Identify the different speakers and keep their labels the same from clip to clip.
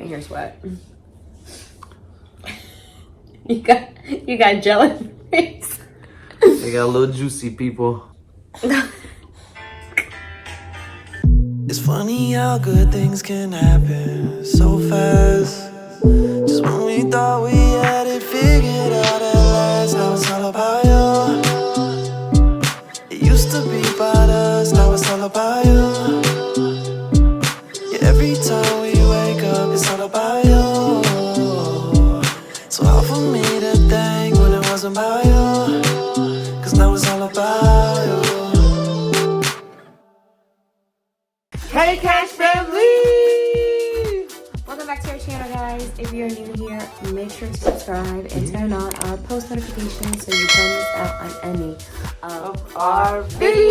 Speaker 1: Fingers wet. You got gel in your face.
Speaker 2: They got a little juicy, people.
Speaker 3: It's funny how good things can happen so fast. Just when we thought we had it figured out at last, now it's all about you. It used to be about us, now it's all about you. Yeah, every time we wake up, it's all about you. So hard for me to think when it wasn't about you, 'cause now it's all about you.
Speaker 1: Hey Cash family! Welcome back to our channel, guys. If you're new here, make sure to subscribe and turn on our post notifications so you don't miss out on any of our videos.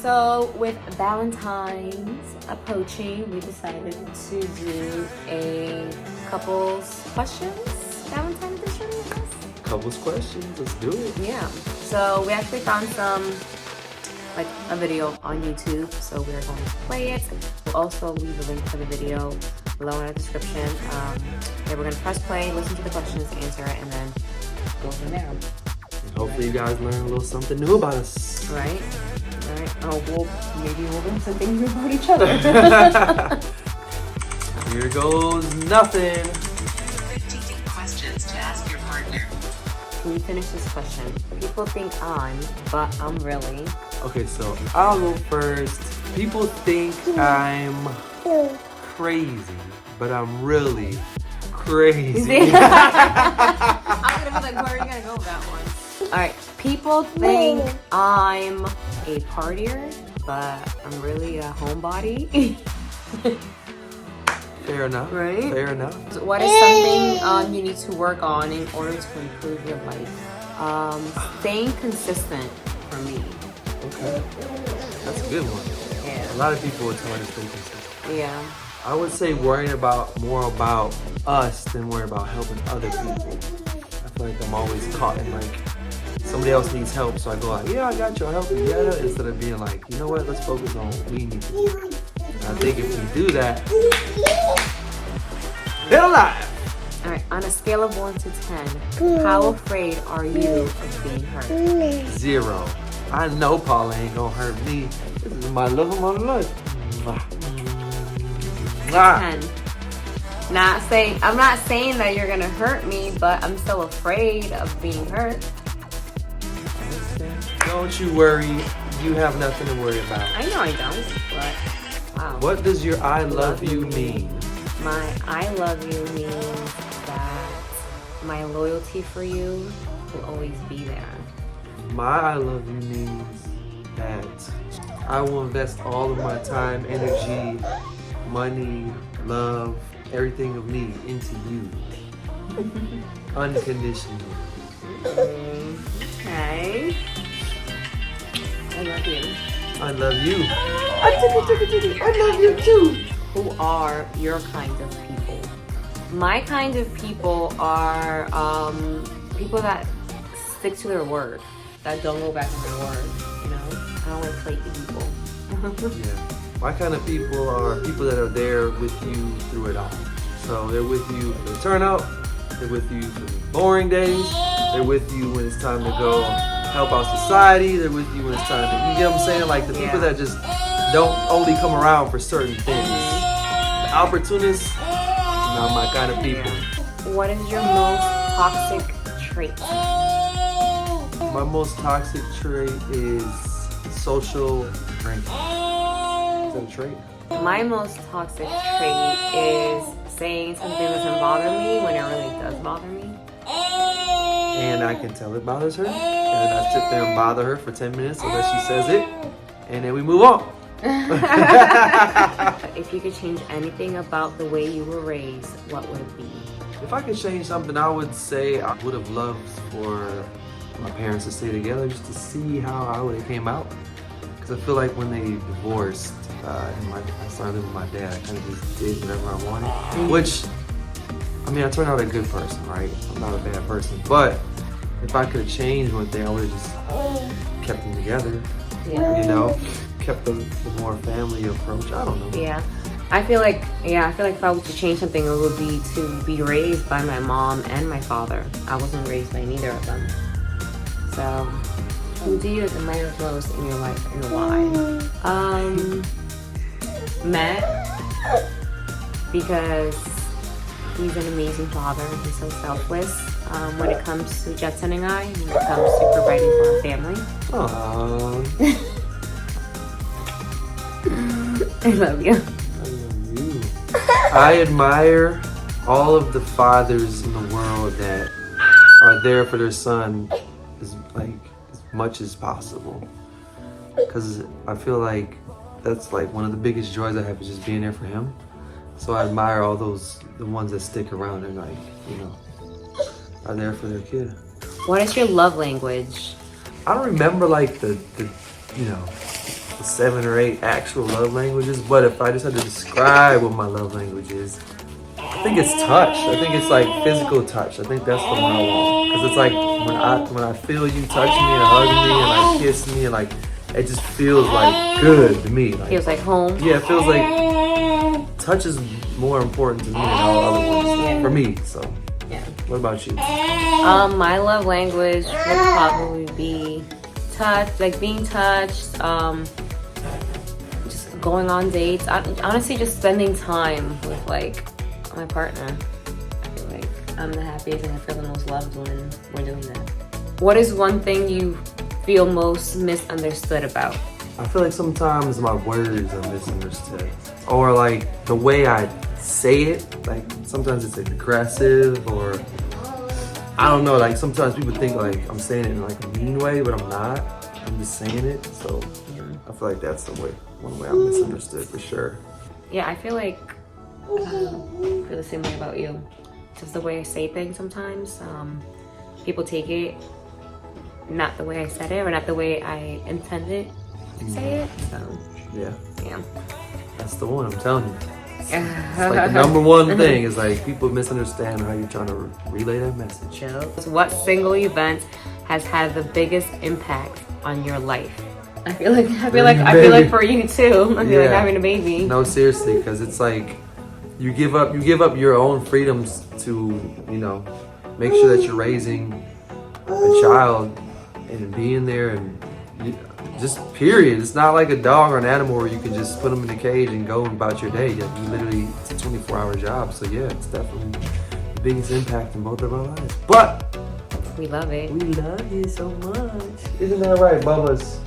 Speaker 1: So with Valentine's approaching, we decided to do a couples questions Valentine's edition, I guess.
Speaker 2: Couples questions, let's do it.
Speaker 1: Yeah, so we actually found a video on YouTube, so we're going to play it. We'll also leave a link to the video below in the description. Then we're going to press play, listen to the questions, answer it, and then go from there.
Speaker 2: And hopefully you guys learn a little something new about us.
Speaker 1: Right? Alright. Oh, well, maybe we'll learn some things about each other.
Speaker 2: Here goes nothing.
Speaker 4: 15 questions to ask your partner.
Speaker 1: Can you finish this question? People think but I'm really.
Speaker 2: Okay, so I'll go first. People think I'm crazy, but I'm really crazy.
Speaker 1: I'm gonna be like, where are you gonna go with that one? Alright, people think I'm a partier, but I'm really a homebody.
Speaker 2: Fair enough.
Speaker 1: Right?
Speaker 2: Fair enough.
Speaker 1: So what is something you need to work on in order to improve your life? Staying consistent for me.
Speaker 2: Okay. That's a good one.
Speaker 1: Yeah.
Speaker 2: A lot of people would tell me to stay consistent.
Speaker 1: Yeah.
Speaker 2: I would say worrying more about us than worrying about helping other people. I feel like I'm always caught in somebody else needs help, so I go like, yeah, I got you, I'll help you, yeah, instead of being like, you know what, let's focus on what we need to do. And I think if we do that, they're alive.
Speaker 1: Alright, on a scale of 1 to 10, how afraid are you of being hurt?
Speaker 2: 0. I know Paula ain't gonna hurt me. This is my love of my life.
Speaker 1: 10. I'm not saying that you're gonna hurt me, but I'm still afraid of being hurt.
Speaker 2: Don't you worry, you have nothing to worry about.
Speaker 1: I know I don't, but wow.
Speaker 2: What does your I love you mean?
Speaker 1: My I love you means that my loyalty for you will always be there.
Speaker 2: My I love you means that I will invest all of my time, energy, money, love, everything of me into you. Unconditionally.
Speaker 1: Okay. I love you.
Speaker 2: I love you.
Speaker 1: I love you too. Who are your kind of people? My kind of people are people that stick to their word, that don't go back on their word. You know, I don't like flaky people.
Speaker 2: Yeah. My kind of people are people that are there with you through it all. So they're with you for the turn up, they're with you for the boring days, they're with you when it's time to go help out society, they're with you when it's time to, you get what I'm saying? Like the people that just don't only come around for certain things. The opportunists, not my kind of people.
Speaker 1: What is your most toxic trait?
Speaker 2: My most toxic trait is social drinking. Is that a trait?
Speaker 1: My most toxic trait is saying something doesn't bother me when it really does bother me.
Speaker 2: And I can tell it bothers her. And then I sit there and bother her for 10 minutes unless she says it. And then we move on.
Speaker 1: If you could change anything about the way you were raised, what would it be?
Speaker 2: If I could change something, I would say I would have loved for my parents to stay together just to see how it came out. Because I feel like when they divorced, and I started living with my dad, I kind of just did whatever I wanted. Which, I mean, I turned out a good person, right? I'm not a bad person. But if I could have changed one thing, I would have just kept them together, you know? kept the more family approach. I don't know.
Speaker 1: Yeah. I feel like if I was to change something, it would be to be raised by my mom and my father. I wasn't raised by neither of them. So, who do you admire most in your life and why? Matt, because he's an amazing father. He's so selfless when it comes to Jetson and I, when it comes to providing for our family.
Speaker 2: Aww.
Speaker 1: I love you.
Speaker 2: I admire all of the fathers in the world that are there for their son as much as possible. Because I feel like that's like one of the biggest joys I have is just being there for him. So I admire all the ones that stick around and are there for their kid.
Speaker 1: What is your love language?
Speaker 2: I don't remember like the 7 or 8 actual love languages, but if I just had to describe what my love language is, I think it's touch. I think it's like physical touch. I think that's the one I want. Because it's like when I feel you touch me and hug me and kiss me and it just feels like good to me.
Speaker 1: Feels like home.
Speaker 2: Yeah, it feels like touch is more important to me than all other ones.
Speaker 1: Yeah.
Speaker 2: For me, so.
Speaker 1: Yeah.
Speaker 2: What about you?
Speaker 1: My love language would probably be touch, like being touched, just going on dates. Honestly, just spending time with my partner. I feel like I'm the happiest and I feel the most loved when we're doing that. What is one thing you feel most misunderstood about?
Speaker 2: I feel like sometimes my words are misunderstood. Or like the way I say it, like sometimes it's aggressive or I don't know, like sometimes people think like I'm saying it in like a mean way, but I'm not. I'm just saying it. So I feel like that's one way I'm misunderstood for sure.
Speaker 1: Yeah, I feel like I feel the same way about you. Just the way I say things sometimes. People take it not the way I said it or not the way I intended to say it. So
Speaker 2: Yeah.
Speaker 1: That's
Speaker 2: the one, I'm telling you. It's like the number one thing is like people misunderstand how you're trying to relay that message.
Speaker 1: What single event has had the biggest impact on your life? I feel like for you too. I feel like having a baby.
Speaker 2: No, seriously, because it's like you give up your own freedoms to make sure that you're raising a child and being there and just period. It's not like a dog or an animal where you can just put them in a cage and go about your day. You literally, it's a 24-hour job. So yeah, it's definitely the biggest impact in both of our lives. But
Speaker 1: we love it.
Speaker 2: We love you so much. Isn't that right, Bubba's?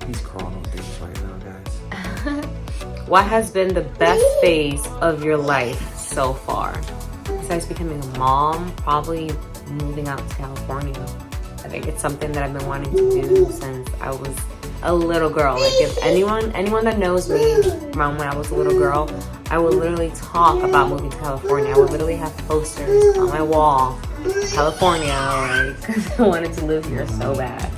Speaker 2: He's crawling on things right now, guys.
Speaker 1: What has been the best phase of your life so far? Besides becoming a mom, probably moving out to California. I think it's something that I've been wanting to do since I was a little girl. Like if anyone that knows me from when I was a little girl, I would literally talk about moving to California. I would literally have posters on my wall, California, like I wanted to live here so bad.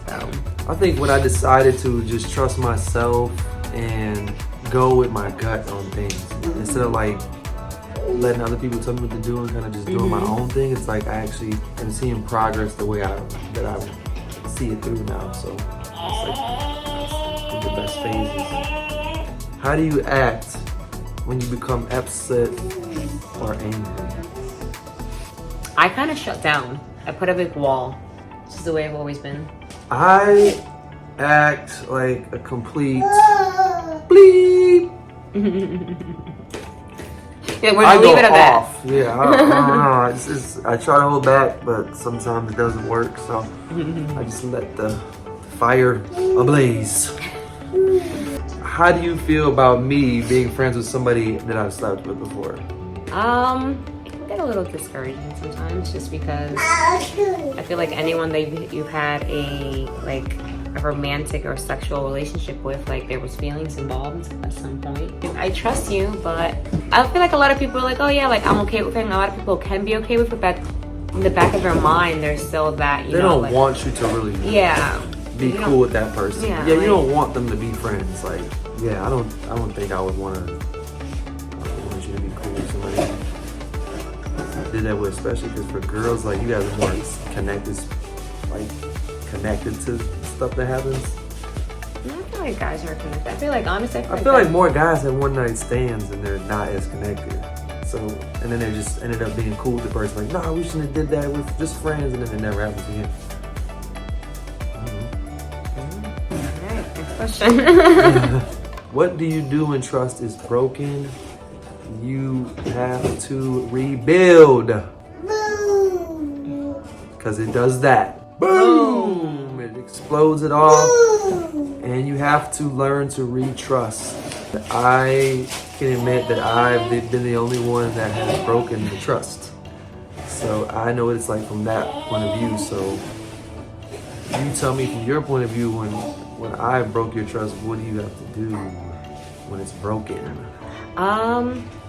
Speaker 1: So
Speaker 2: I think when I decided to just trust myself and go with my gut on things instead of like letting other people tell me what to do and kind of just doing my own thing, it's like I actually am seeing progress the way I see it through now. So it's like the best phases. How do you act when you become upset or angry?
Speaker 1: I kind of shut down. I put a big wall. This is the way I've always been.
Speaker 2: I act like a complete bleep.
Speaker 1: Yeah, we're gonna leave it at that.
Speaker 2: Yeah, I don't know. I try to hold back, but sometimes it doesn't work. So I just let the fire ablaze. How do you feel about me being friends with somebody that I've slept with before?
Speaker 1: It can get a little discouraging sometimes, just because I feel like anyone that you've had a romantic or sexual relationship with, like there was feelings involved at some point. I trust you, but I feel like a lot of people are like, oh yeah, like I'm okay with it. And a lot of people can be okay with it, but in the back of their mind, there's still that,
Speaker 2: they don't want you to really be cool with that person. Yeah, you don't want them to be friends. Like, yeah, I don't think I would want you to be cool with somebody I did that with, especially because for girls, like you guys are more connected to stuff that happens.
Speaker 1: Yeah, I feel like guys are connected. I feel like honestly,
Speaker 2: I feel like more guys have one night stands and they're not as connected. So, and then they just ended up being cool with the person. Like, nah, we shouldn't have did that with just friends, and then it never happens again.
Speaker 1: Alright, next question.
Speaker 2: What do you do when trust is broken? You have to rebuild. Because it does that. Boom! It explodes it off. And you have to learn to retrust. I can admit that I've been the only one that has broken the trust. So I know what it's like from that point of view. So you tell me from your point of view, when I broke your trust, what do you have to do when it's broken?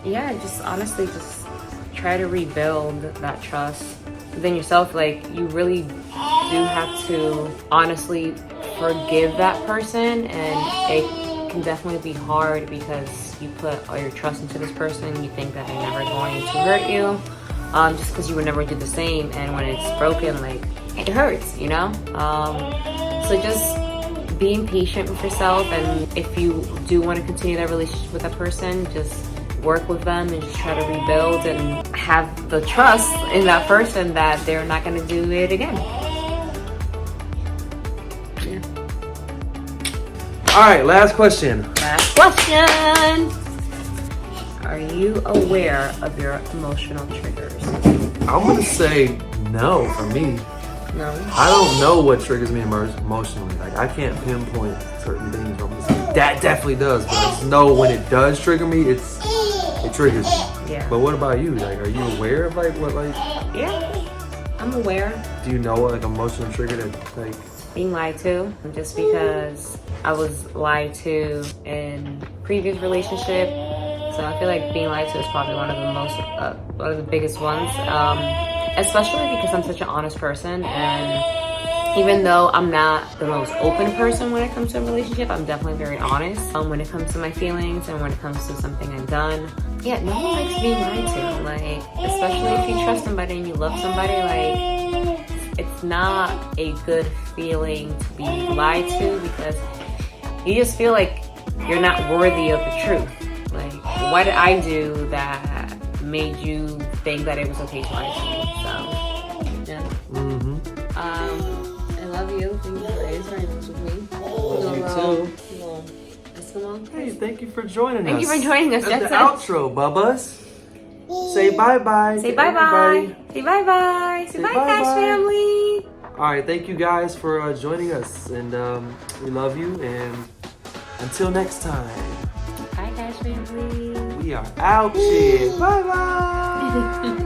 Speaker 1: Yeah, just honestly just try to rebuild that trust within yourself. Like, you really do have to honestly forgive that person, and it can definitely be hard because you put all your trust into this person. You think that they're never going to hurt you, just because you would never do the same. And when it's broken, like, it hurts, you know? So just being patient with yourself, and if you do want to continue that relationship with that person, just work with them and just try to rebuild and have the trust in that person that they're not going to do it again. Yeah.
Speaker 2: All right, last question.
Speaker 1: Last question. Are you aware of your emotional triggers?
Speaker 2: I'm gonna say no for me.
Speaker 1: No.
Speaker 2: I don't know what triggers me emotionally. Like, I can't pinpoint certain things. I'm just like, that definitely does. But I just know when it does trigger me, it triggers me.
Speaker 1: Yeah.
Speaker 2: But what about you? Like, are you aware of
Speaker 1: Yeah. I'm aware.
Speaker 2: do you know what like emotional trigger that like?
Speaker 1: Being lied to, just because I was lied to in previous relationship. So I feel like being lied to is probably one of the biggest ones. Especially because I'm such an honest person, and even though I'm not the most open person when it comes to a relationship, I'm definitely very honest when it comes to my feelings and when it comes to something I've done. Yeah, no one likes being lied to. Like, especially if you trust somebody and you love somebody, like, it's not a good feeling to be lied to, because you just feel like you're not worthy of the truth. Like, what did I do that made you think that it was okay to lie to me? So, yeah. I love you. Thank you for answering this with me.
Speaker 2: Love you too.
Speaker 1: Little Eskimo.
Speaker 2: Hey, thank you for joining us.
Speaker 1: Thank you for joining us,
Speaker 2: That's the
Speaker 1: Jackson.
Speaker 2: outro, Bubbas. Say bye-bye.
Speaker 1: Say
Speaker 2: to
Speaker 1: bye-bye.
Speaker 2: everybody.
Speaker 1: Say bye-bye. Say bye, Cash
Speaker 2: bye-bye.
Speaker 1: family.
Speaker 2: All right, thank you guys for joining us, and we love you. And until next time,
Speaker 1: Bye, Cash family.
Speaker 2: we are out here. Bye-bye.